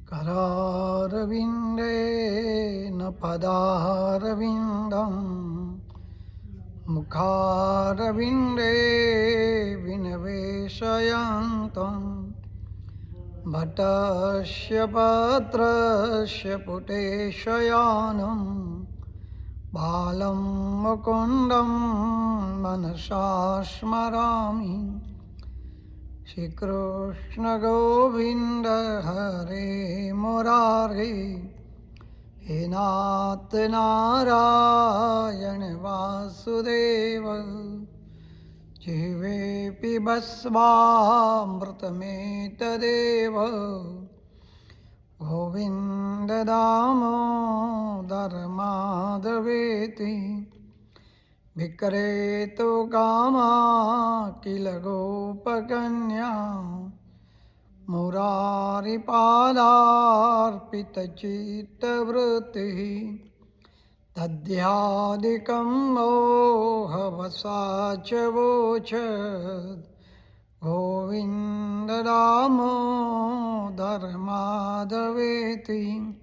करारविन्देन पदारविन्दं मुखारविन्दे विनिवेशयन्तं भटस्य पत्रस्य पुटेशयानं बालं मुकुन्दं मनसा स्मरामि। श्रीकृष्ण गोविंद हरे मुरारे, हे नाथ नारायण वासुदेव, जीवेऽपि भस्मामृतमेतदेव। गोविन्द दामोदर माधवेति, विक्रेतु कामा किल गोपकन्या। मुरारिपादार्पितचित्तवृत्तिः, दध्यादिकं मोहवसा च वोचत्। गोविन्द दामोदर माधवेति,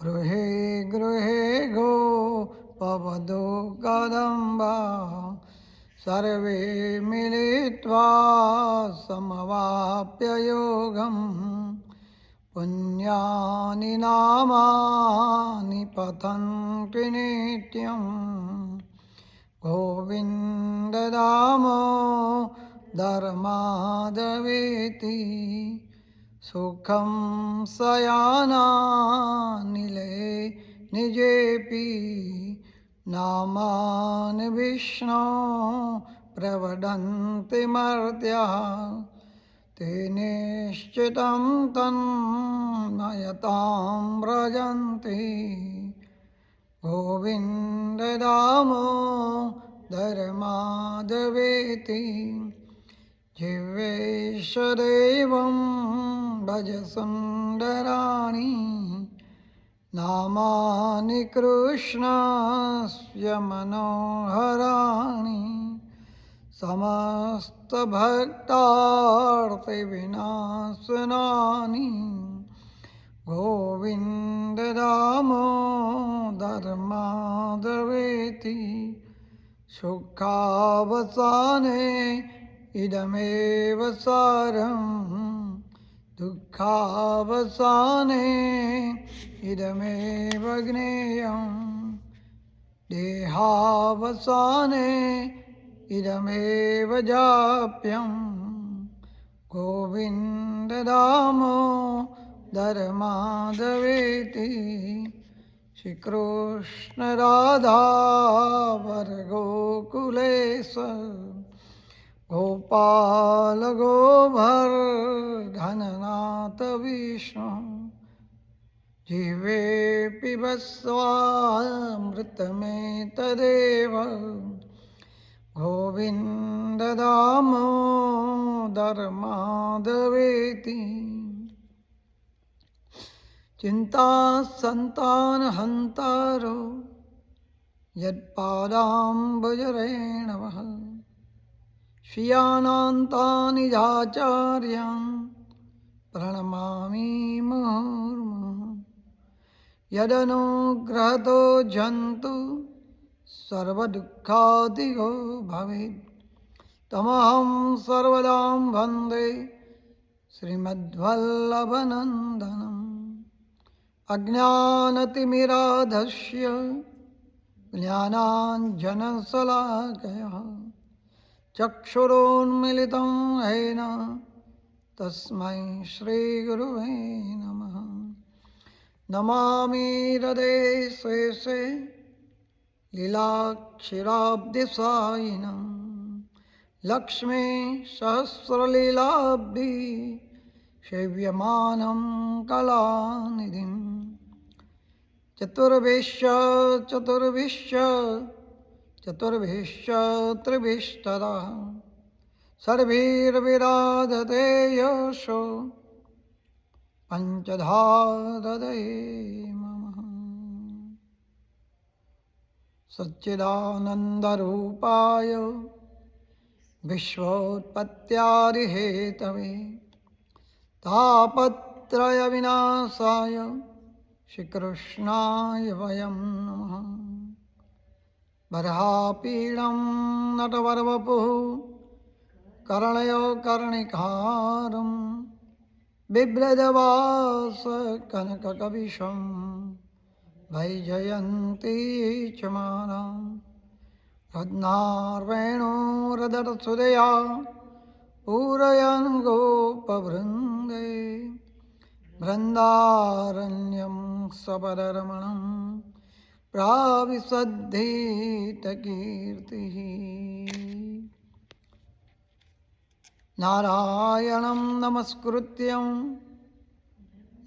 गृहे गृहे गोपवधू कदम्बा, सर्वे मिलित्वा समवाप्य योगं। पुण्यानि नामानि पठन्ति नित्यं, गोविन्द दामोदर माधवेति। सुखं शयनानिले निजेऽपि, नामानि विष्णो प्रवदन्ति मर्त्याः। ते निश्चितं तन्मयतां व्रजन्ति, गोविन्द दामोदर माधवेति। जीवेश देवं भज सुन्दराणि, नामानि कृष्णस्य मनोहराणि। समस्तभक्तार्तिविनाशनानि, गोविन्द दामोदर माधवेति। सुखावसाने इदमेव सारं, दुःखावसाने इदमेव ज्ञेयं। देहावसाने इदमेव जाप्यं, गोविन्द दामोदर माधवेति। श्रीकृष्ण राधा गोकुलेश, गोपाल गोवर्धननाथ विष्णु। जीवेऽपि भस्मामृतमेतदेव, गोविन्द दामोदर माधवेति। चिन्तासन्तानहन्तारो यत्पादाम्बुजरेणवः, श्रियानान्तानि चार्यान् प्रणमामि मुहुर्मुहुः। यदनुग्रहतो जन्तु सर्वदुःखादिगो भवेत्, तमहं सर्वदा वन्दे श्रीमद्वल्लभनन्दनम्। अज्ञानतिमिराधस्य ज्ञानाञ्जनशलाकया, चक्षुरोन्मिलितं येन तस्मै श्रीगुरुवे नमः। नमामि हृदये शेषे लीलाक्षीराब्धिसायिनं, लक्ष्मी सहस्रलीलाब्धि सेव्यमानं कलानिधिं। चतुर्भिश्च त्रिभिस्तदा, सर्वैर्विराधते यशो पञ्चधा ददये मम। सच्चिदानन्दरूपाय विश्वोत्पत्त्यादिहेतवे, तापत्रय તાપત્રય વિનાશાય શ્રી કૃષ્ણાય વયમ નમઃ. બર્હાપીડં નટવરવપુઃ કર્ણયો કર્ણિકારં બિભ્રજવાસ કનકકવિશં વૈજયંતી ચ માલાં. રત્નાર્વેણુરદરસુદયા પૂરયન ગોપવૃંદે બૃંદારણ્યં સપદરમણં પ્રાવિશદ્ધિત કીર્તિઃ. નારાયણં નમસ્કૃત્યં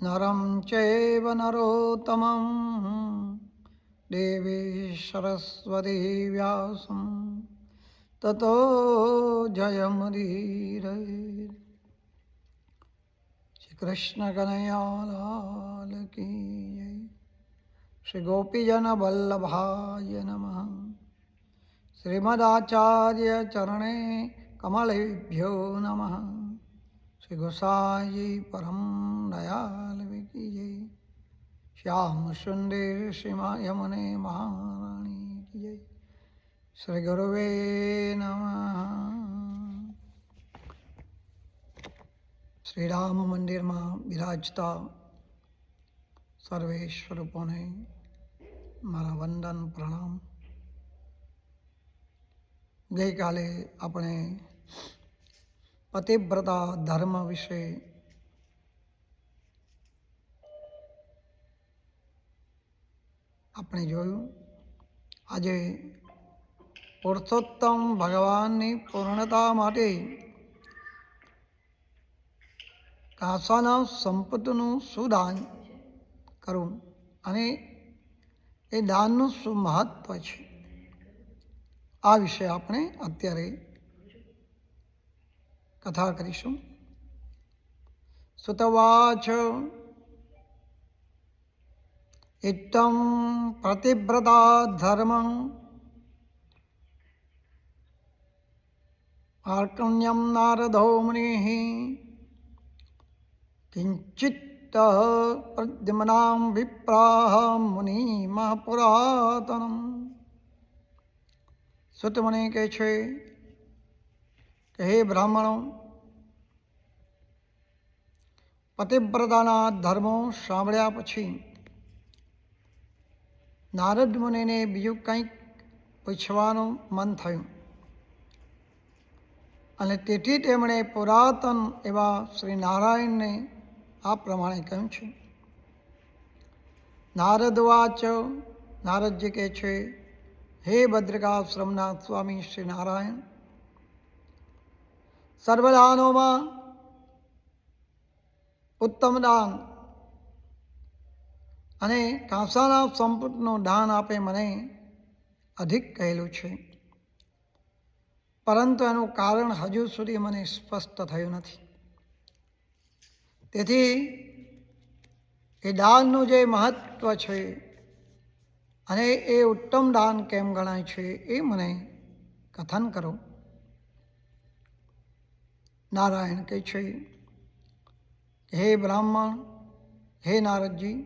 નરં ચૈવ નરોત્તમં દેવી સરસ્વતી વ્યાસં તતો જયમુદીરયेत्. શ્રી કૃષ્ણ કનૈયાલાલ કી જય. શ્રી ગોપીજન વલ્લભાય નમઃ. શ્રીમદાચાર્ય ચરણે કમલેભ્યો નમઃ. શ્રી ગોસાઈજી પરમ દયાલ કી જય. શ્યામ સુંદર શ્રીમા યમુને મહારાણી કી જય. શ્રી ગુરુવે નમઃ. શ્રી રામ મંદિરમાં બિરાજતા સર્વે સ્વરૂપોને મારા વંદન પ્રણામ. ગઈકાલે આપણે પતિવ્રતા ધર્મ વિશે આપણે જોયું. આજે પુરુષોત્તમ ભગવાનની પૂર્ણતા માટે કાંસાના સંપતનું શું દાન કરવું અને એ દાનનું શું મહત્વ છે, આ વિશે આપણે અત્યારે કથા કરીશું. સુતવાચ ઇત્થં પ્રતિવ્રતા ધર્મં આર્કણ્યં નારદો મુનિઃ કિંચિત પ્રદ્યુમ્નાં વિપ્રાહ મુનિમઃ પુરાતનમ. સુત મુનિ કહે છે કે હે બ્રાહ્મણો, પતિવ્રતાના ધર્મો સાંભળ્યા પછી નારદ મુનિને બીજું કંઈક પૂછવાનું મન થયું અને તેથી તેમણે પુરાતન એવા શ્રી નારાયણને આ પ્રમાણે કહ્યું છે. નારદવાચ, નારદજી કહે છે, હે ભદ્રકાશ્રમના સ્વામી શ્રી નારાયણ, સર્વદાનોમાં ઉત્તમ દાન અને કાંસાના સંપતનું દાન આપે મને અધિક કહેલું છે, પરંતુ એનું કારણ હજુ સુધી મને સ્પષ્ટ થયું નથી. તેથી એ દાનનું જે મહત્વ છે અને એ ઉત્તમ દાન કેમ ગણાય છે એ મને કથન કરો. નારાયણ કહે છે, હે બ્રાહ્મણ, હે નારદજી,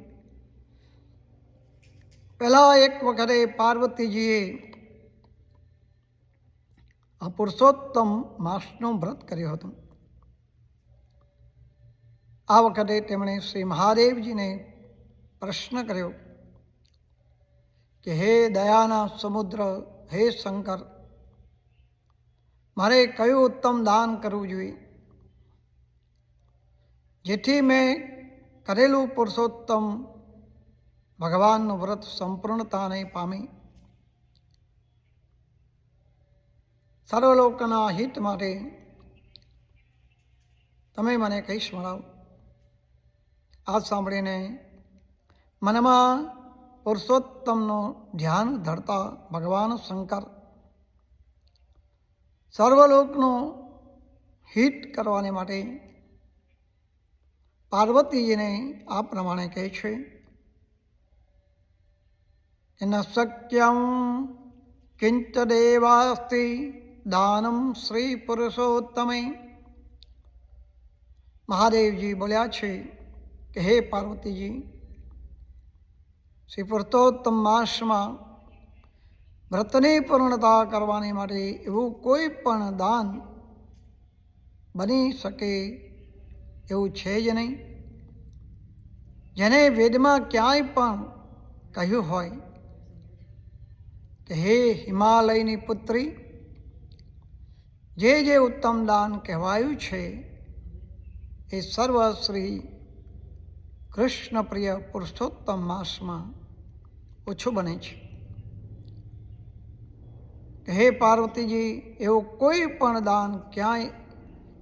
પહેલા એક વખતે પાર્વતીજીએ આ પુરુષોત્તમ માસનું વ્રત કર્યું હતું. આ વખતે તેમણે શ્રી મહાદેવજીને પ્રશ્ન કર્યો કે હે દયાના સમુદ્ર, હે શંકર, મારે કયું ઉત્તમ દાન કરવું જોઈએ જેથી મેં કરેલું પુરુષોત્તમ ભગવાનનું વ્રત સંપૂર્ણતાને પામી સર્વલોકના હિત માટે તમે મને કહીશ મળાવો. આ સાંભળીને મનમાં પુરુષોત્તમનું ધ્યાન ધરતા ભગવાન શંકર સર્વલોકનું હિત કરવાને માટે પાર્વતીજીને આ પ્રમાણે કહે છે કે ન શક્યં કિંચદેવાસ્તિ દાનમ શ્રી પુરુષોત્તમે. મહાદેવજી બોલ્યા છે કે હે પાર્વતીજી, શ્રી પુરુષોત્તમ માસમાં વ્રતની પૂર્ણતા કરવાની માટે એવું કોઈ પણ દાન બની શકે એવું છે જ નહીં. જેને વેદમાં ક્યાંય પણ કહ્યું હોય કે હે હિમાલયની પુત્રી, જે ઉત્તમ દાન કહેવાયું છે એ સર્વ શ્રી કૃષ્ણ પ્રિય પુરુષોત્તમ માસમાં ઓછું બને છે. હે પાર્વતીજી, એવું કોઈ પણ દાન ક્યાંય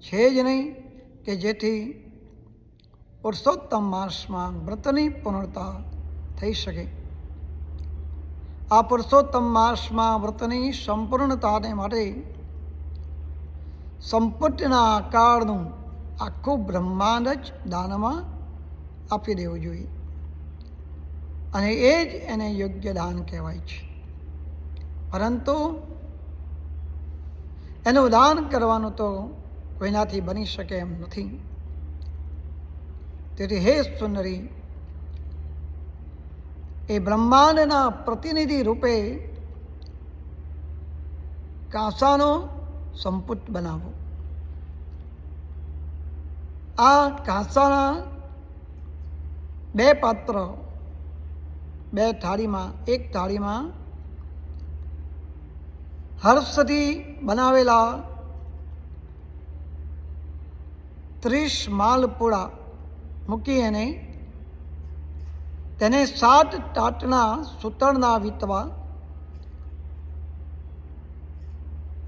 છે જ નહીં કે જેથી પુરુષોત્તમ માસમાં વ્રતની પૂર્ણતા થઈ શકે. આ પુરુષોત્તમ માસમાં વ્રતની સંપૂર્ણતાને માટે સંપત્તિના આકારનું આખું બ્રહ્માંડ જ દાનમાં આપી દેવું જોઈએ, અને એ જ એને યોગ્ય દાન કહેવાય છે. પરંતુ એનું દાન કરવાનું તો કોઈનાથી બની શકે એમ નથી. તેથી હે સુંદરી, એ બ્રહ્માંડના પ્રતિનિધિ રૂપે કાંસાનો સંપુટ બનાવો. આ કાંસાના 2 પાત્ર, 2 થાળીમાં, એક થાળીમાં હર્ષથી બનાવેલા 30 માલપુડા મૂકી અને તેને 7 ટાટના સૂતરના વીતવા,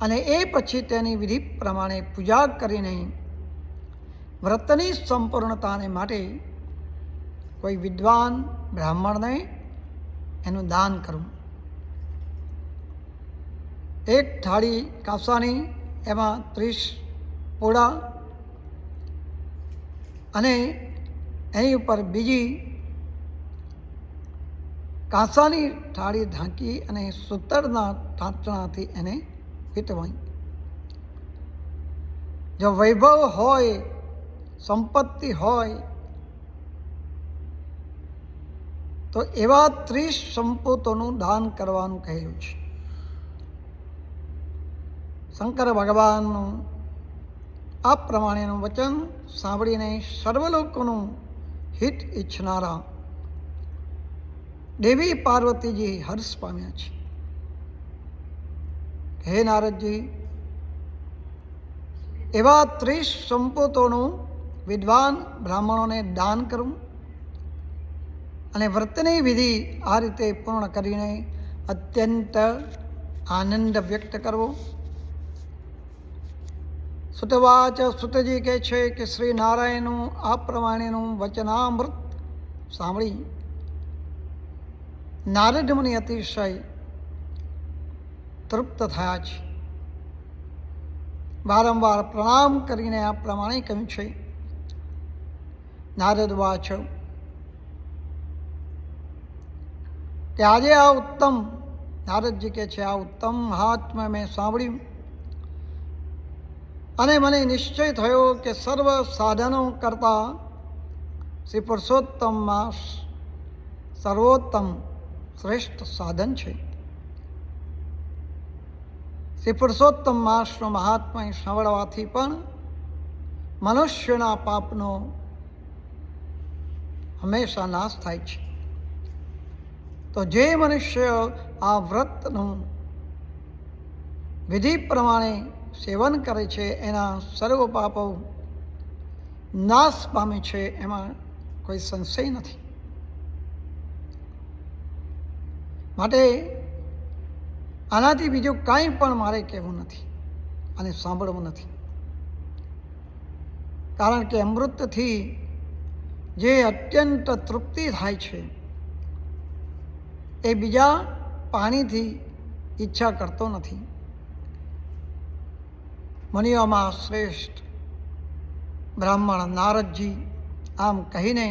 અને એ પછી તેની વિધિ પ્રમાણે પૂજા કરીને વ્રતની સંપૂર્ણતાને માટે કોઈ વિદ્વાન બ્રાહ્મણને એનું દાન કરવું. એક થાળી કાંસાની, એમાં 30 પૂડા, અને એની ઉપર બીજી કાંસાની થાળી ઢાંકી અને સૂતરના ટાંચણાથી એને વીંટવાય. જો વૈભવ હોય, સંપત્તિ હોય, તો એવા 30 સંપત્તિઓનું દાન કરવાનું કહેલું છે. શંકર ભગવાનનું આ પ્રમાણેનું વચન સાંભળીને સર્વલોકોનું હિત ઈચ્છનારા દેવી પાર્વતીજી હર્ષ પામ્યા છે. હે નારદજી, એવા 30 સંપત્તિઓનું વિદ્વાન બ્રાહ્મણોને દાન કરવું અને વ્રતની વિધિ આ રીતે પૂર્ણ કરીને અત્યંત આનંદ વ્યક્ત કરવો. સુતવાચ, સુતજી કહે છે કે શ્રી નારાયણનું આ પ્રમાણેનું વચનામૃત સાંભળી નારદ મુનિ અતિશય તૃપ્ત થયા છે. વારંવાર પ્રણામ કરીને આ પ્રમાણે કહ્યું છે. નારદ વાચ, કે આજે આ ઉત્તમ, નારદજી કહે છે, આ ઉત્તમ મહાત્મ્ય મેં સાંભળ્યું અને મને નિશ્ચય થયો કે સર્વ સાધનો કરતાં શ્રી પુરુષોત્તમ માસ સર્વોત્તમ શ્રેષ્ઠ સાધન છે. શ્રી પુરુષોત્તમ માસનો મહાત્મ્ય સાંભળવાથી પણ મનુષ્યના પાપનો હંમેશા નાશ થાય છે. તો જે મનુષ્ય આ વ્રતનું વિધિ પ્રમાણે સેવન કરે છે, એના સર્વ પાપો નાશ પામે છે, એમાં કોઈ સંશય નથી. માટે આનાથી બીજું કાંઈ પણ મારે કહેવું નથી અને સાંભળવું નથી. કારણ કે અમૃતથી જે અત્યંત તૃપ્તિ થાય છે, એ બીજા પાણીથી ઈચ્છા કરતો નથી. મુનિઓમાં શ્રેષ્ઠ બ્રાહ્મણ નારદજી આમ કહીને,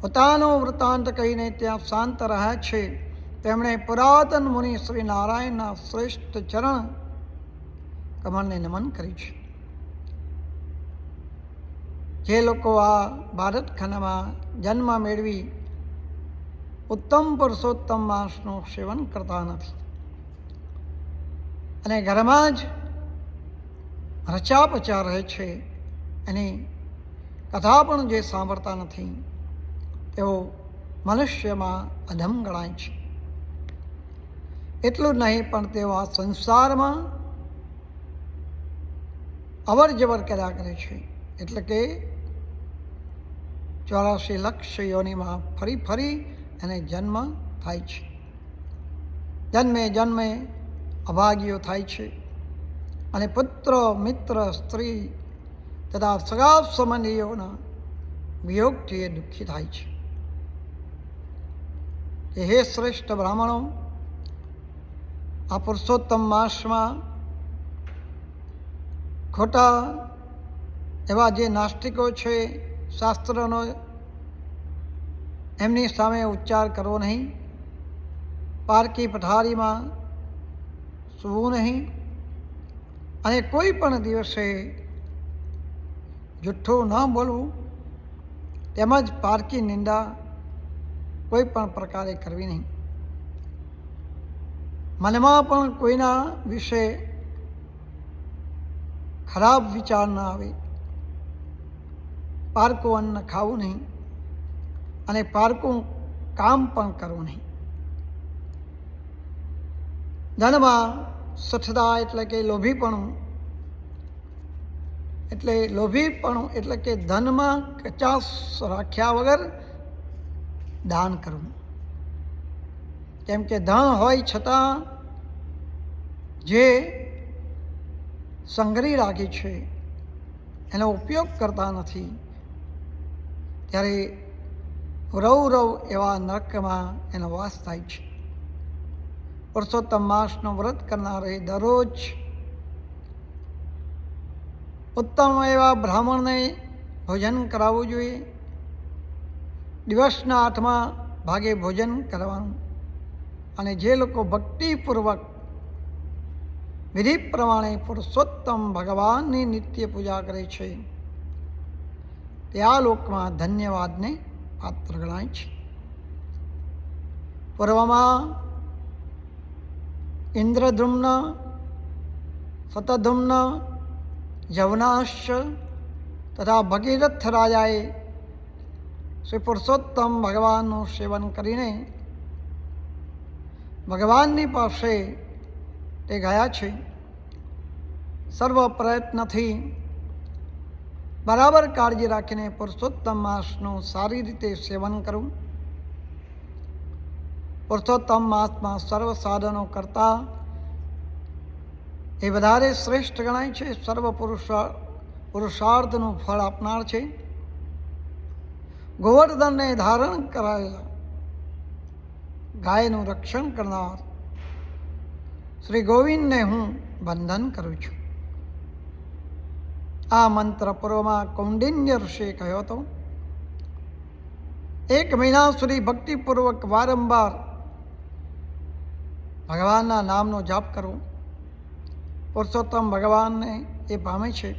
પોતાનો વૃત્તાંત કહીને ત્યાં શાંત રહ્યા છે. તેમણે પુરાતન મુનિ શ્રી નારાયણના શ્રેષ્ઠ ચરણ કમળને નમન કર્યું છે. જે લોકો આ ભારત ખંડમાં જન્મ મેળવી ઉત્તમ પુરુષોત્તમ માસનું સેવન કરતા નથી અને ઘરમાં જ રચા પચા રહે છે, એની કથા પણ જે સાંભળતા નથી, તેઓ મનુષ્યમાં અધમ ગણાય છે. એટલું જ નહીં, પણ તેઓ આ સંસારમાં અવર જવર કર્યા કરે છે. એટલે કે 84 લક્ષ યોનિમાં ફરી ફરી એને જન્મ થાય છે. જન્મે જન્મે અભાગીઓ થાય છે અને પુત્ર, મિત્ર, સ્ત્રી તથા સગા સંબંધીઓના વિયોગથી એ દુઃખી થાય છે. કે હે શ્રેષ્ઠ બ્રાહ્મણો, આ પુરુષોત્તમ માસમાં ખોટા એવા જે નાસ્તિકો છે, શાસ્ત્રનો એમની સામે ઉચ્ચાર કરવો નહીં, પારકી પથારીમાં સૂવું નહીં અને કોઈ પણ દિવસે જુઠ્ઠું ન બોલવું, તેમજ પારકી નિંદા કોઈ પણ પ્રકારે કરવી નહીં. મનમાં પણ કોઈના વિશે ખરાબ વિચાર ન આવે. પારકું અન્ન ખાવું નહીં અને પારકું કામ પણ કરવું નહીં. ધનમાં સઠતા એટલે કે લોભીપણું, એટલે કે ધનમાં કચાશ રાખ્યા વગર દાન કરવું. કેમ કે ધન હોય છતાં જે સંગ્રહી રાખી છે એનો ઉપયોગ કરતા નથી, ત્યારે રવ રવ એવા નરકમાં એનો વાસ થાય છે. પુરુષોત્તમ માસનો વ્રત કરનારે દરરોજ ઉત્તમ એવા બ્રાહ્મણને ભોજન કરાવવું જોઈએ. દિવસના 8મા ભાગે ભોજન કરવાનું. અને જે લોકો ભક્તિપૂર્વક વિધિ પ્રમાણે પુરુષોત્તમ ભગવાનની નિત્ય પૂજા કરે છે, તે આ લોકમાં ધન્યવાદને પાત્ર ગણાય છે. પૂર્વમાં ઇન્દ્રદ્યુમ્ન, શતધુમ્ન, જવનાશ્ચ તથા ભગીરથ રાજાએ શ્રી પુરુષોત્તમ ભગવાનનું સેવન કરીને ભગવાનની પાસે તે ગયા છે. સર્વ પ્રયત્નથી બરાબર કાળજી રાખીને પુરુષોત્તમ માસનું સારી રીતે સેવન કરવું. પુરુષોત્તમ માસમાં સર્વ સાધનો કરતાં એ વધારે શ્રેષ્ઠ ગણાય છે. સર્વ પુરુષાર્થનું ફળ આપનાર છે. ગોવર્ધનને ધારણ કરાયેલા ગાયનું રક્ષણ કરનાર શ્રી ગોવિંદને હું વંદન કરું છું. આ મંત્ર પૂર્વમાં કૌંડિન્ય ઋષિએ કહ્યો હતો. 1 મહિના સુધી ભક્તિપૂર્વક વારંવાર ભગવાનના નામનો જાપ કરવો. પુરુષોત્તમ ભગવાનને એ પામે છે.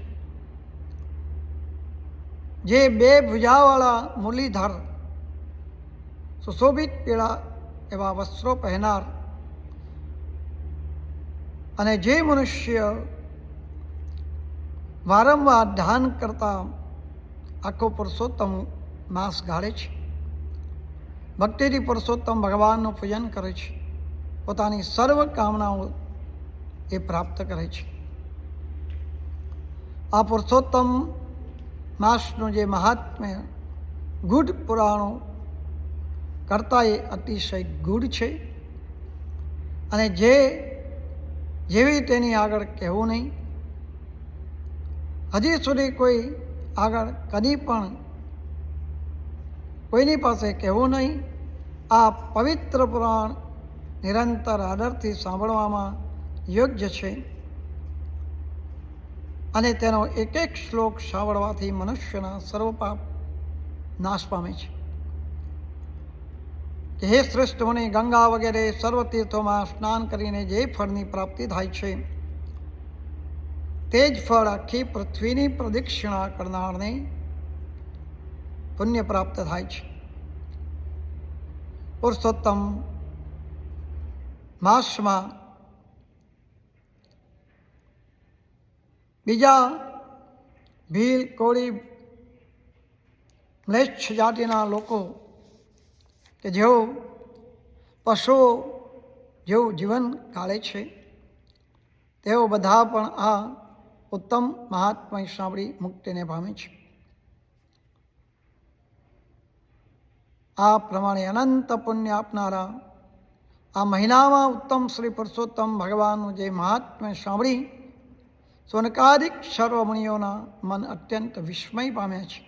જે 2 ભુજાવાળા મુરલીધર, સુશોભિત પીળા એવા વસ્ત્રો પહેનાર અને જે મનુષ્ય વારંવાર ધ્યાન કરતા આખો પુરુષોત્તમ માસ ગાળે છે, ભક્તિથી પુરુષોત્તમ ભગવાનનું પૂજન કરે છે, પોતાની સર્વ કામનાઓ એ પ્રાપ્ત કરે છે. આ પુરુષોત્તમ માસનું જે મહાત્મ્ય ગૂઢ પુરાણો કરતાં એ અતિશય ગૂઢ છે અને જેવી તેની આગળ કહેવું નહીં. હજી સુધી કોઈ આગળ કદી પણ કોઈની પાસે કહેવું નહીં. આ પવિત્ર પુરાણ નિરંતર આદરથી સાંભળવામાં યોગ્ય છે અને તેનો એક એક શ્લોક સાંભળવાથી મનુષ્યના સર્વ પાપ નાશ પામે છે. કે હે શ્રેષ્ઠ મુનિ, ગંગા વગેરે સર્વ તીર્થોમાં સ્નાન કરીને જે ફળની પ્રાપ્તિ થાય છે, તે જ ફળ આખી પૃથ્વીની પ્રદક્ષિણા કરનારને પુણ્ય પ્રાપ્ત થાય છે. પુરુષોત્તમ માસમાં બીજા ભીલ, કોળી, મ્લેચ્છ જાતિના લોકો કે જેઓ પશુઓ જેવું જીવન ગાળે છે, તેઓ બધા પણ આ ઉત્તમ મહાત્મય સાંભળી મુક્તિને પામે છે. આ પ્રમાણે અનંત પુણ્ય આપનારા આ મહિનામાં ઉત્તમ શ્રી પુરુષોત્તમ ભગવાનનું જે મહાત્મ્ય સાંભળી સોનકાદિક સર્વમુનિઓના મન અત્યંત વિસ્મય પામ્યા છે.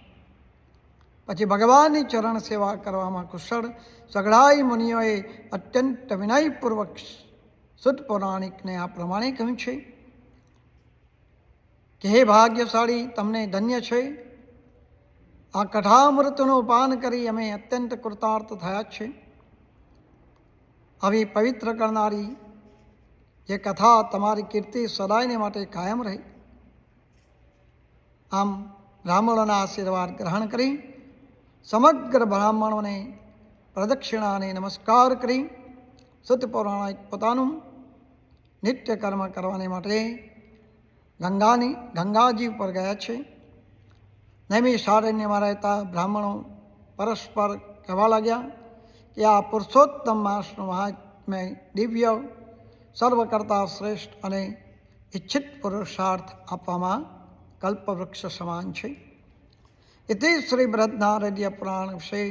પછી ભગવાનની ચરણ સેવા કરવામાં કુશળ સઘળાય મુનિઓએ અત્યંત વિનયપૂર્વક સુત પૌરાણિકને આ પ્રમાણે કહ્યું છે કે હે ભાગ્યશાળી, તમને ધન્ય છે. આ કથામૃતનું પાન કરી અમે અત્યંત કૃતાર્થ થયા છે. આવી પવિત્ર કરનારી જે કથા તમારી કીર્તિ સદાયને માટે કાયમ રહે. આમ બ્રાહ્મણોના આશીર્વાદ ગ્રહણ કરી સમગ્ર બ્રાહ્મણોને પ્રદક્ષિણા અને નમસ્કાર કરી સુત પૌરાણિક પોતાનું નિત્ય કર્મ કરવાને માટે ગંગાજી ઉપર ગયા છે. નૈમિષારણ્યમાં રહેતા બ્રાહ્મણો પરસ્પર કહેવા લાગ્યા કે આ પુરુષોત્તમ માસનું મહાત્મ્ય દિવ્ય, સર્વ કરતાં શ્રેષ્ઠ અને ઇચ્છિત પુરુષાર્થ આપવામાં કલ્પવૃક્ષ સમાન છે. ઇતિ શ્રી બૃહદનારદ્ય પુરાણ વિશે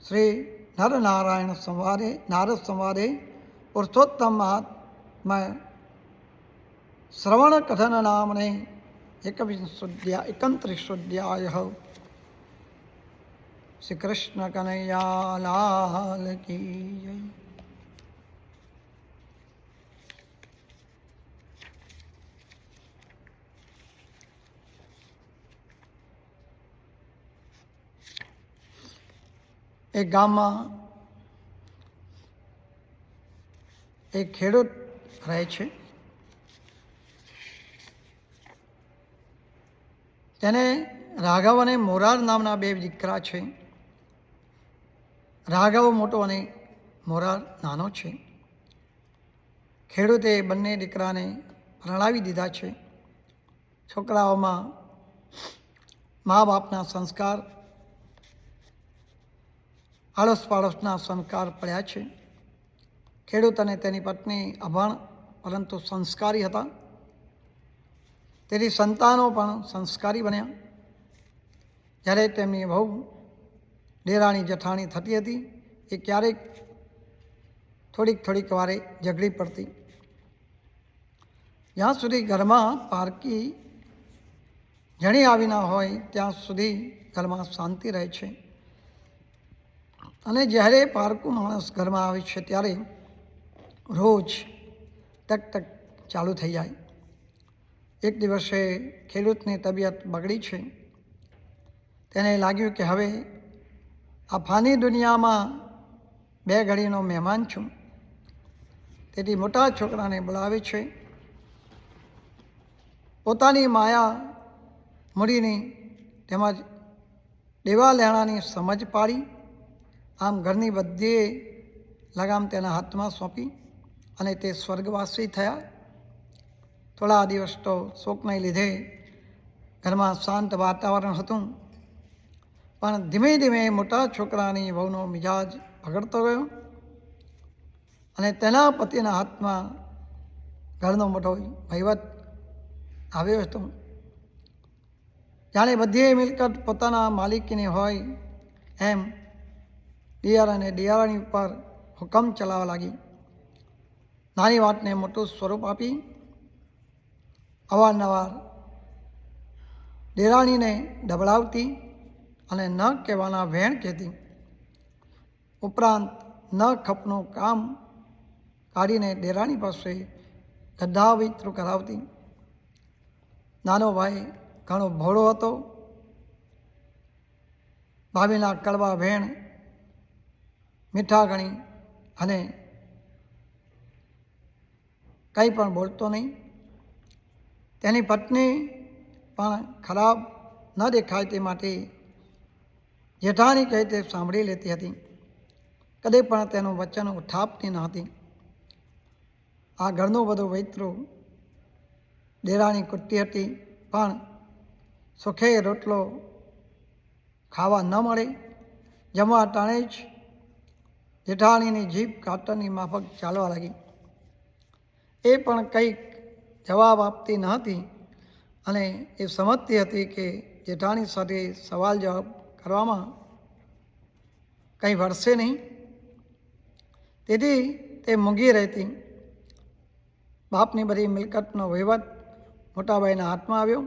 શ્રી નરનારાયણ સંવાદે નારદ સંવાદે પુરુષોત્તમ મહાત્મ્ય શ્રવણ કથન નામને 31 શ્રી કૃષ્ણ કનૈયા લાલ કી જય. એક ગામમાં એક ખેડૂત રહે છે. તેને રાઘવ અને મોરાર નામના બે દીકરા છે. રાઘવ મોટો અને મોરાર નાનો છે. ખેડૂતે બંને દીકરાને પરણાવી દીધા છે. છોકરાઓમાં મા બાપના સંસ્કાર, આડોશ પાડોશના સંસ્કાર પડ્યા છે. ખેડૂત અને તેની પત્ની અભણ પરંતુ સંસ્કારી હતા. તેથી સંતાનો પણ સંસ્કારી બન્યા. જ્યારે તેમની વહુ દેરાણી જેઠાણી થતી હતી એ ક્યારેક થોડીક વારે ઝઘડી પડતી. જ્યાં સુધી ઘરમાં પારકી જણી આવી ના હોય ત્યાં સુધી ઘરમાં શાંતિ રહે છે. અને જ્યારે પારકું માણસ ઘરમાં આવે છે ત્યારે રોજ ટક ચાલુ થઈ જાય. એક દિવસે ખેડૂતની તબિયત બગડી છે. તેને લાગ્યું કે હવે આ ફાની દુનિયામાં બે ઘડીનો મહેમાન છું. તેથી મોટા છોકરાને બોલાવે છે. પોતાની માયા મૂડીની તેમજ દેવા લેણાની સમજ પાડી આમ ઘરની બધી લગામ તેના હાથમાં સોંપી અને તે સ્વર્ગવાસી થયા. થોડા દિવસ તો શોકને લીધે ઘરમાં શાંત વાતાવરણ હતું. પણ ધીમે ધીમે મોટા છોકરાની વહુનો મિજાજ બગડતો ગયો અને તેના પતિના હાથમાં ઘરનો મોટો વહીવટ આવ્યો હતો. જાણે બધી મિલકત પોતાના માલિકીની હોય એમ દિયર અને દિયારાણી ઉપર હુકમ ચલાવવા લાગી. નાની વાતને મોટું સ્વરૂપ આપી અવારનવાર દેરાણીને ડબડાવતી અને ન કહેવાના વેણ કહેતી. ઉપરાંત ન ખપનું કામ કાઢીને દેરાણી પાસે ગધા વિતરું કરાવતી. નાનો ભાઈ ઘણો ભોળો હતો. ભાભીના કડવા વેણ મીઠા ગણી અને કંઈ પણ બોલતો નહીં. તેની પત્ની પણ ખરાબ ન દેખાય તે માટે જેઠાણી કહે તે સાંભળી લેતી હતી. કદે પણ તેનું વચન ઉઠાપતી ન હતી. આ ઘરનું બધું વૈતરું દેરાણી કૂટતી હતી, પણ સુખે રોટલો ખાવા ન મળે. જમવા ટાણે જ જેઠાણીની જીભ કાતરની માફક ચાલવા લાગી. એ પણ કંઈક જવાબ આપતી ન હતી અને એ સમજતી હતી કે જેઠાણી સાથે સવાલ જવાબ કરવામાં કંઈ વળશે નહીં. તેથી તે મૂંગી રહેતી. બાપની બધી મિલકતનો વહીવટ મોટાભાઈના હાથમાં આવ્યો.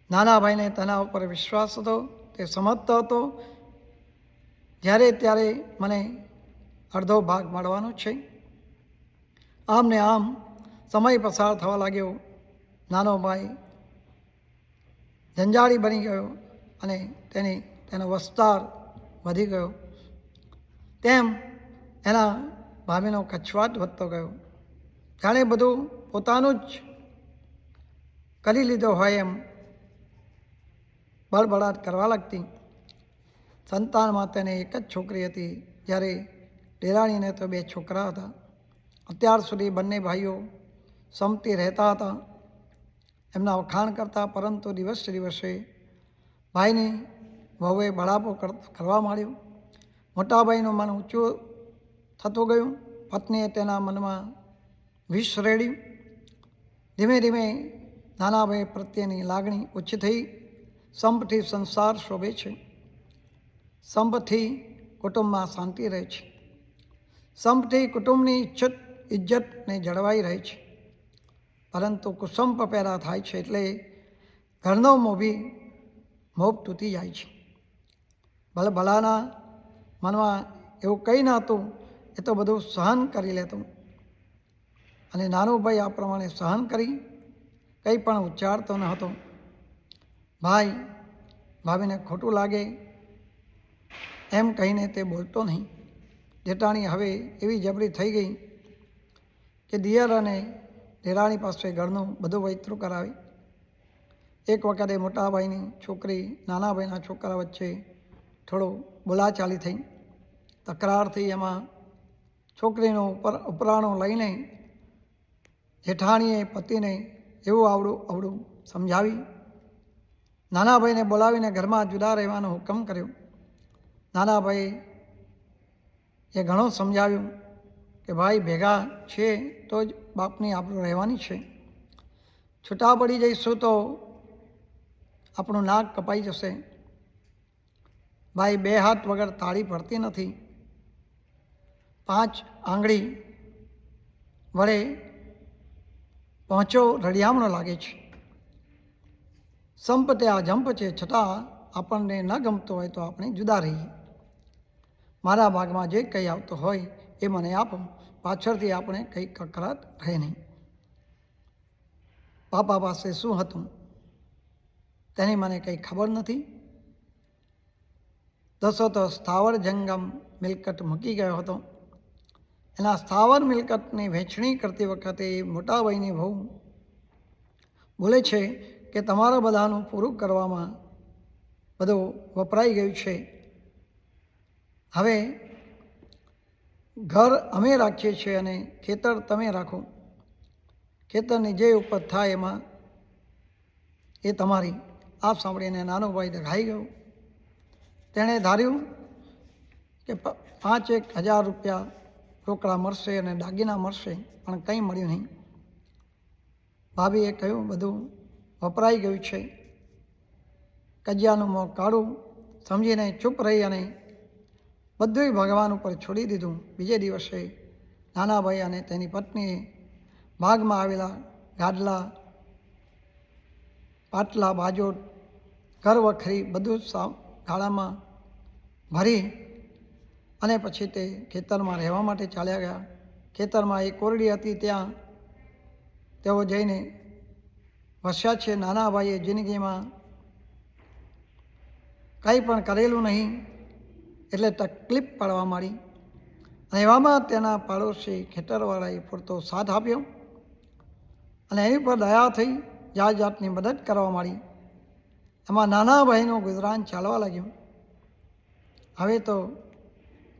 નાના ભાઈને તેના ઉપર વિશ્વાસ હતો. તે સમજતો હતો જ્યારે ત્યારે મને અડધો ભાગ મળવાનો છે. આમ ને આમ સમય પસાર થવા લાગ્યો. નાનો ભાઈ જંજાળી બની ગયો અને તેનો વિસ્તાર વધી ગયો. તેમ એના ભાભીનો કચવાટ વધતો ગયો. જાણે બધું પોતાનું જ કરી લીધો હોય એમ બળબડાટ કરવા લાગતી. સંતાનમાં તેને એક જ છોકરી હતી, જ્યારે દેરાણીને તો 2 છોકરા હતા. અત્યાર સુધી બંને ભાઈઓ સમતી રહેતા હતા, એમના વખાણ કરતા. પરંતુ દિવસે દિવસે ભાઈની વહુએ બળાપો કરવા માંડ્યો. મોટા ભાઈનું મન ઊંચું થતું ગયું. પત્નીએ તેના મનમાં વિષ રેડ્યું. ધીમે ધીમે નાના ભાઈ પ્રત્યેની લાગણી ઓછી થઈ. સંપથી સંસાર શોભે છે. સંપથી કુટુંબમાં શાંતિ રહે છે. સંપથી કુટુંબની ઇજ્જતને જળવાઈ રહે છે. પરંતુ કુસંપ પેદા થાય છે એટલે ઘરનો મોભ તૂટી જાય છે. ભલાના મનમાં એવું કંઈ ન હતું. એ તો બધું સહન કરી લેતું. અને નાનો ભાઈ આ પ્રમાણે સહન કરી કંઈ પણ ઉચ્ચારતો ન હતો. ભાઈ ભાભીને ખોટું લાગે એમ કહીને તે બોલતો નહીં. જેઠાણી હવે એવી જબરી થઈ ગઈ કે દિયર અને દેરાણી પાસે ઘરનું બધું વૈતરું કરાવી. એક વખતે મોટા ભાઈની છોકરી નાના ભાઈના છોકરા વચ્ચે થોડું બોલાચાલી થઈ. તકરાર થઈ. એમાં છોકરીનું ઉપરાણું લઈને જેઠાણીએ પતિને એવું આવડું સમજાવી નાના ભાઈને બોલાવીને ઘરમાં જુદા રહેવાનો હુકમ કર્યો. નાના ભાઈ એ ઘણું સમજાવ્યું કે ભાઈ ભેગા છે તો જ બાપની આપણું રહેવાની છે. છૂટા પડી જઈશું તો આપણું નાક કપાઈ જશે. ભાઈ 2 હાથ વગર તાળી પડતી નથી. 5 આંગળી વડે પહોંચો રળિયામણો લાગે છે. સંપ તે આ જંપ છે, છતાં આપણને ન ગમતો હોય તો આપણે જુદા રહીએ. મારા ભાગમાં જે કંઈ આવતું હોય એ મને આપો. પાછળથી આપણે કંઈ કકરાટ રહે નહીં. પાપા પાસે શું હતું તેની મને કંઈ ખબર નથી. દસો તો સ્થાવર જંગમ મિલકત મૂકી ગયો હતો. એના સ્થાવર મિલકતની વહેંચણી કરતી વખતે મોટા ભાઈની વહુ બોલે છે કે તમારા બધાનું પૂરું કરવામાં બધું વપરાઈ ગયું છે. હવે ઘર અમે રાખીએ છીએ અને ખેતર તમે રાખો. ખેતરની જે ઉપજ થાય એમાં એ તમારી. આ સાંભળીને નાનો ભાઈ દગાઈ ગયો. તેણે ધાર્યું કે 5,000 રૂપિયા રોકડા મળશે અને દાગીના મળશે, પણ કંઈ મળ્યું નહીં. ભાભીએ કહ્યું બધું વપરાઈ ગયું છે. કજિયાનું મોં કાઢું સમજીને ચૂપ રહી અને બધું ભગવાન ઉપર છોડી દીધું. બીજે દિવસે નાના ભાઈ અને તેની પત્નીએ ભાગમાં આવેલા ગાદલા, પાટલા, બાજોટ, ઘર વખરી બધું ગાળામાં ભરી અને પછી તે ખેતરમાં રહેવા માટે ચાલ્યા ગયા. ખેતરમાં એક ઓરડી હતી, ત્યાં તેઓ જઈને વસ્યા છે. નાના ભાઈએ જિંદગીમાં કંઈ પણ કરેલું નહીં એટલે તકલીફ પડવા માંડી. અને એવામાં તેના પાડોશી ખેતરવાળાએ પૂરતો સાથ આપ્યો અને એની પર દયા થઈ જાતની મદદ કરવા માંડી. એમાં નાના ભાઈનું ગુજરાન ચાલવા લાગ્યું. હવે તો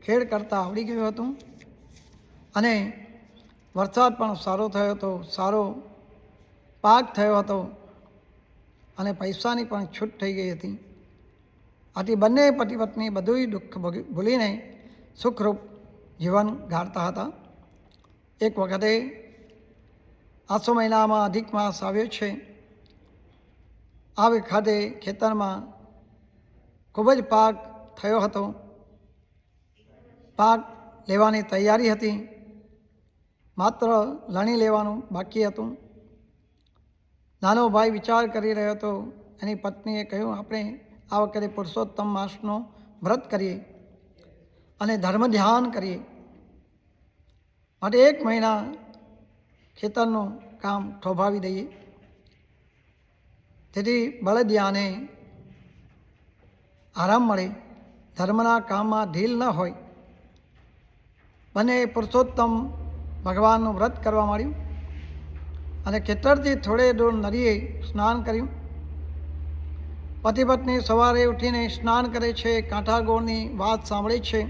ખેડ કરતાં આવડી ગયું હતું અને વરસાદ પણ સારો થયો હતો, સારો પાક થયો હતો અને પૈસાની પણ છૂટ થઈ ગઈ હતી. આથી બંને પતિ પત્ની બધુંય દુઃખ ભૂલીને સુખરૂપ જીવન ગાળતા હતા. એક વખતે આસો મહિનામાં અધિક માસ આવ્યો છે. આ વખતે ખેતરમાં ખૂબ જ પાક થયો હતો. પાક લેવાની તૈયારી હતી, માત્ર લણી લેવાનું બાકી હતું. નાનો ભાઈ વિચાર કરી રહ્યો હતો. એની પત્નીએ કહ્યું, આપણે આ વખતે પુરુષોત્તમ માસનો વ્રત કરીએ અને ધર્મ ધ્યાન કરીએ. માટે 1 મહિના ખેતરનું કામ થોભાવી દઈએ, તેથી બળદિયાને આરામ મળે, ધર્મના કામમાં ઢીલ ન હોય. બંને પુરુષોત્તમ ભગવાનનું વ્રત કરવા માંડ્યું અને ખેતરથી થોડે દૂર નદીએ સ્નાન કર્યું. પતિ પત્ની સવારે ઉઠીને સ્નાન કરે છે, કાંઠા ગોળની વાત સાંભળે છે,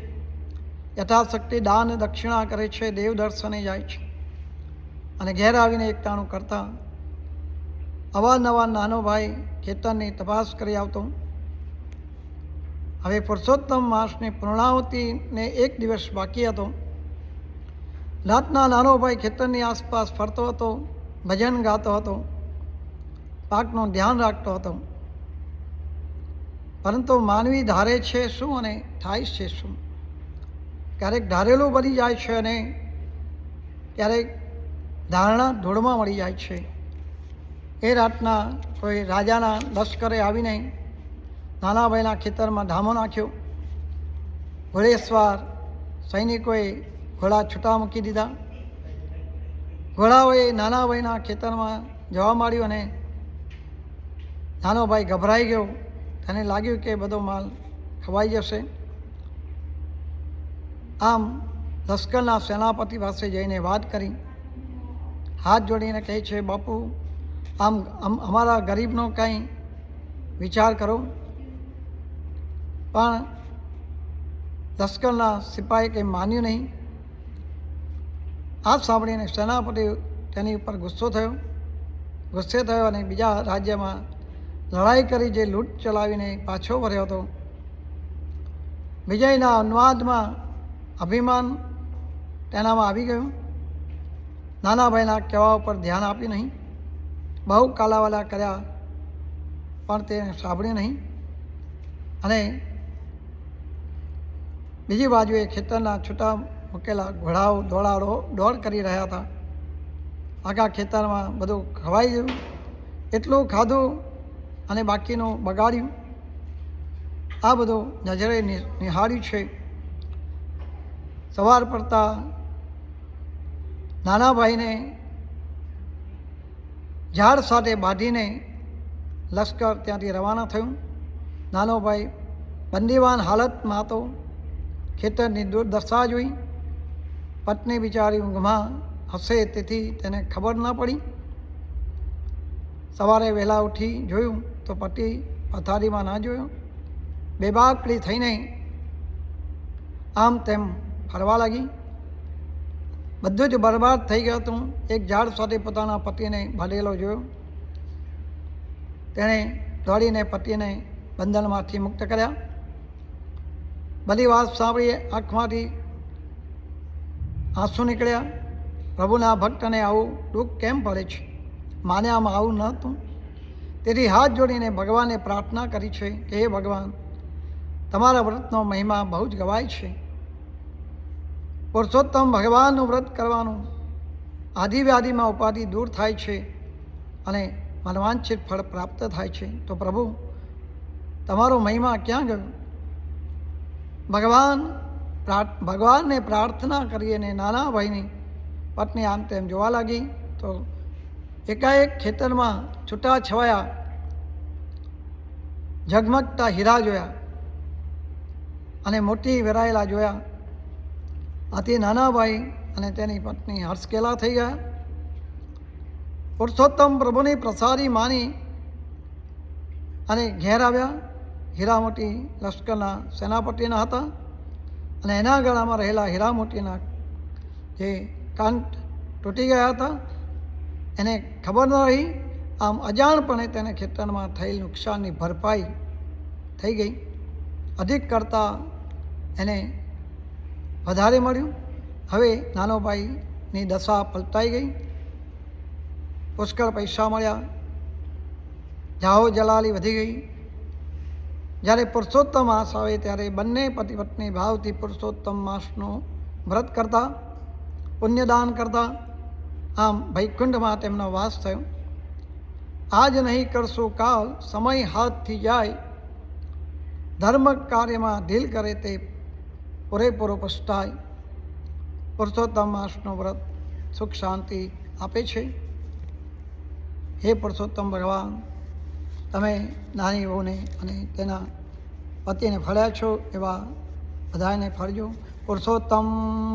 યથાશક્તિ દાન દક્ષિણા કરે છે, દેવ દર્શને જાય છે અને ઘેર આવીને એકટાણું કરતા અવારનવાર નાનો ભાઈ ખેતરની તપાસ કરી આવતો. હવે પુરુષોત્તમ માસની પૂર્ણાહુતિને 1 દિવસ બાકી હતો. રાતના નાનો ભાઈ ખેતરની આસપાસ ફરતો હતો, ભજન ગાતો હતો, પાકનું ધ્યાન રાખતો હતો. પરંતુ માનવી ધારે છે શું અને થાય છે શું? ક્યારેક ધારેલું બની જાય છે અને ક્યારેક ધારણા ધૂળમાં મળી જાય છે. એ રાતના કોઈ રાજાના લશ્કરે આવીને નાના ભાઈના ખેતરમાં ધામો નાખ્યો. ઘોડેસવાર સૈનિકોએ ઘોડા છૂટા મૂકી દીધા. ઘોડાઓએ નાના ભાઈના ખેતરમાં જવા માંડ્યું અને નાનો ભાઈ ગભરાઈ ગયો. તેને લાગ્યું કે બધો માલ ખવાઈ જશે. આમ લશ્કરના સેનાપતિ પાસે જઈને વાત કરી. હાથ જોડીને કહે છે, બાપુ, આમ અમારા ગરીબનો કંઈ વિચાર કરો. પણ લશ્કરના સિપાહી કંઈ માન્યું નહીં. આ સાંભળીને સેનાપતિ તેની ઉપર ગુસ્સે થયો અને બીજા રાજ્યમાં લડાઈ કરી જે લૂંટ ચલાવીને પાછો વર્યો હતો. વિજયના ઉન્માદમાં અભિમાન તેનામાં આવી ગયું. નાના ભાઈના કહેવા ઉપર ધ્યાન આપ્યું નહીં. બહુ કાલાવાલા કર્યા પણ તેને સાંભળ્યું નહીં. અને બીજી બાજુએ ખેતરના છૂટા મૂકેલા ઘોડાઓ દોડ કરી રહ્યા હતા. આખા ખેતરમાં બધું ખવાઈ ગયું. એટલું ખાધું અને બાકીનું બગાડ્યું. આ બધું નજરે નિહાળ્યું છે. સવાર પડતા નાના ભાઈને ઝાડ સાથે બાંધીને લશ્કર ત્યાંથી રવાના થયું. નાનો ભાઈ બંદીવાન હાલતમાં હતો. ખેતરની દુર્દશા જોઈ. પત્ની બિચારી ઊંઘમાં હશે તેથી તેને ખબર ન પડી. સવારે વહેલા ઉઠી જોયું તો પતિ પથારીમાં ના જોયો. બેબાકડી થઈને આમ તેમ ફરવા લાગી. બધું જ બરબાદ થઈ ગયું હતું. એક ઝાડ સાથે પોતાના પતિને બાંધેલો જોયો. તેણે દોડીને પતિને બંધનમાંથી મુક્ત કર્યા. બધી વાત સાંભળીએ આંખમાંથી આંસુ નીકળ્યા. પ્રભુના ભક્તને આવું દુઃખ કેમ પડે છે? માન્યામાં આવું ન હતું. તેથી હાથ જોડીને ભગવાનને પ્રાર્થના કરી છે કે હે ભગવાન, તમારા વ્રતનો મહિમા બહુ જ ગવાય છે. પુરુષોત્તમ ભગવાનનું વ્રત કરવાનું આદિવ્યાધિમાં ઉપાધિ દૂર થાય છે અને મનવાંછિત ફળ પ્રાપ્ત થાય છે. તો પ્રભુ, તમારો મહિમા ક્યાં ગયો? ભગવાનને પ્રાર્થના કરીને નાના ભાઈની પત્ની આમ તેમ જોવા લાગી તો એકાએક ખેતરમાં છૂટા છવાયા ઝગમગતા હીરા જોયા અને મોતી વેરાયેલા જોયા. આથી નાના ભાઈ અને તેની પત્ની હર્ષકેલા થઈ ગયા. પુરુષોત્તમ પ્રભુની પ્રસાદી માની અને ઘેર આવ્યા. હીરામોતી લશ્કરના સેનાપતિના હતા અને એના ગળામાં રહેલા હીરામોતીના જે કાંટ તૂટી ગયા હતા. એને ખબર ન રહી. આમ અજાણપણે તેને ખેતરમાં થયેલ નુકસાનની ભરપાઈ થઈ ગઈ. અધિક કરતાં એને વધારે મળ્યું. હવે નાનો ભાઈની દશા પલટાઈ ગઈ. પુષ્કળ પૈસા મળ્યા. જાહો જલાલી વધી ગઈ. જ્યારે પુરુષોત્તમ માસ આવે ત્યારે બંને પતિ પત્ની ભાવથી પુરુષોત્તમ માસનું વ્રત કરતા, પુણ્યદાન કરતા. આમ વૈકુંઠમાં તેમનો વાસ થયો. આજ નહીં કરશો કાલ, સમય હાથથી જાય. ધર્મ કાર્યમાં ઢીલ કરે તે પૂરેપૂરો પસ્તાય. પુરુષોત્તમ માસનું વ્રત સુખ શાંતિ આપે છે. હે પુરુષોત્તમ ભગવાન, તમે નાની વહુને અને તેના પતિને ફળ્યા છો એવા બધાને ફળજો. પુરુષોત્તમ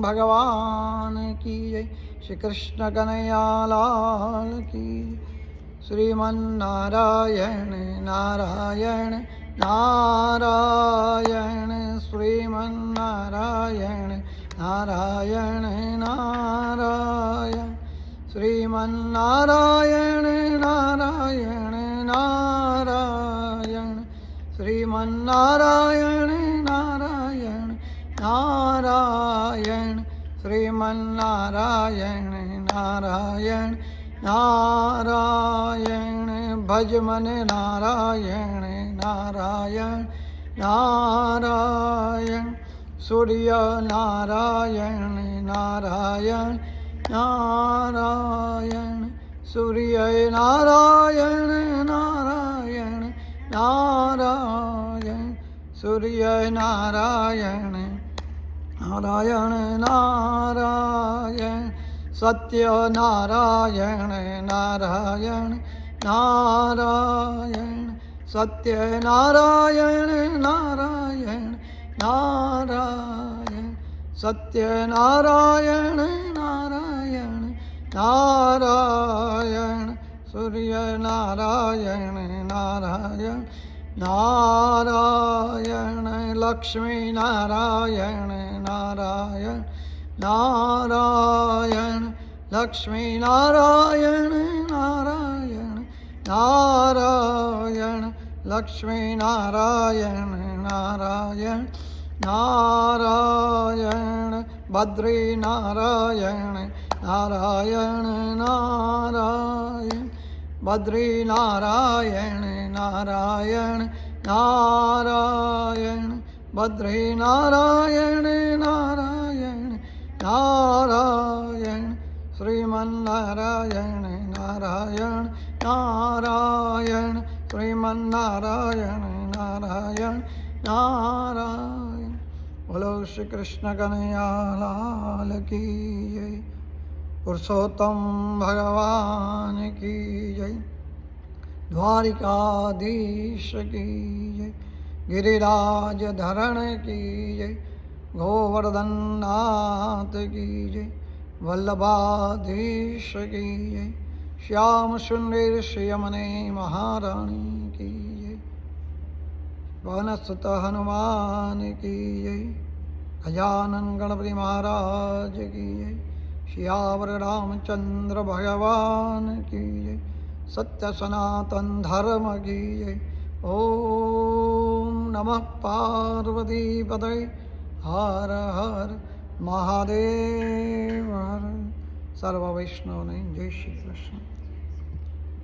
ભગવાન કી જય. શ્રી કૃષ્ણ કનૈયાલાલ કી. શ્રીમન્નારાયણ નારાયણ નારાયણ. શ્રીમન્નારાયણ નારાયણ નારાયણ. શ્રીમન્નારાયણ નારાયણ નારાયણ. શ્રીમન્નારાયણ નારાયણ નારાયણ. શ્રીમન્નારાયણ નારાયણ નારાયણ. ભજ મને નારાયણ નારાયણ નારાયણ. સૂર્ય નારાયણ નારાયણ નારાયણ. સૂર્ય નારાયણ નારાયણ નારાયણ. સૂર્ય નારાયણ નારાયણ નારાયણ. સત્ય નારાયણ નારાયણ નારાયણ. સત્ય નારાયણ નારાયણ નારાયણ. સત્ય નારાયણ નારાયણ નારાયણ. સૂર્ય નારાયણ નારાયણ નારાયણ. લક્ષ્મી નારાયણ નારાયણ નારાયણ. લક્ષ્મી નારાયણ નારાયણ નારાયણ. લક્ષ્મી નારાયણ નારાયણ નારાયણ. બદ્રી નારાયણ નારાયણ નારાયણ. બદ્રી નારાયણ નારાયણ નારાયણ. બદ્રી નારાયણ નારાયણ નારાયણ. શ્રીમન્નારાયણ નારાયણ નારાયણ. શ્રીમન્નારાયણ નારાયણ નારાયણ. બોલો શ્રી કૃષ્ણ કનૈયાલાલ કી જય. પુરુષોત્તમ ભગવાન કી જય. દ્વારિકાધીશ કી જય. ગિરિરાજ ધરણ કી જય. ગોવર્ધનનાથ કી જય. વલ્લભાધીશ કી જય. શ્યામ સુંદર શ્રીયમને મહારાણી કી જય. વનસુત હનુમાન કી જય. ગજાનન ગણપતિ મહારાજ કી જય. શ્યાવર રામચંદ્ર ભગવાન કી જય. સત્ય સનાતન ધર્મ કી જય. ઓમ નમઃ પાર્વતી પતય. હર હર મહાદેવ હર. સર્વ વૈષ્ણવને જય શ્રી કૃષ્ણ.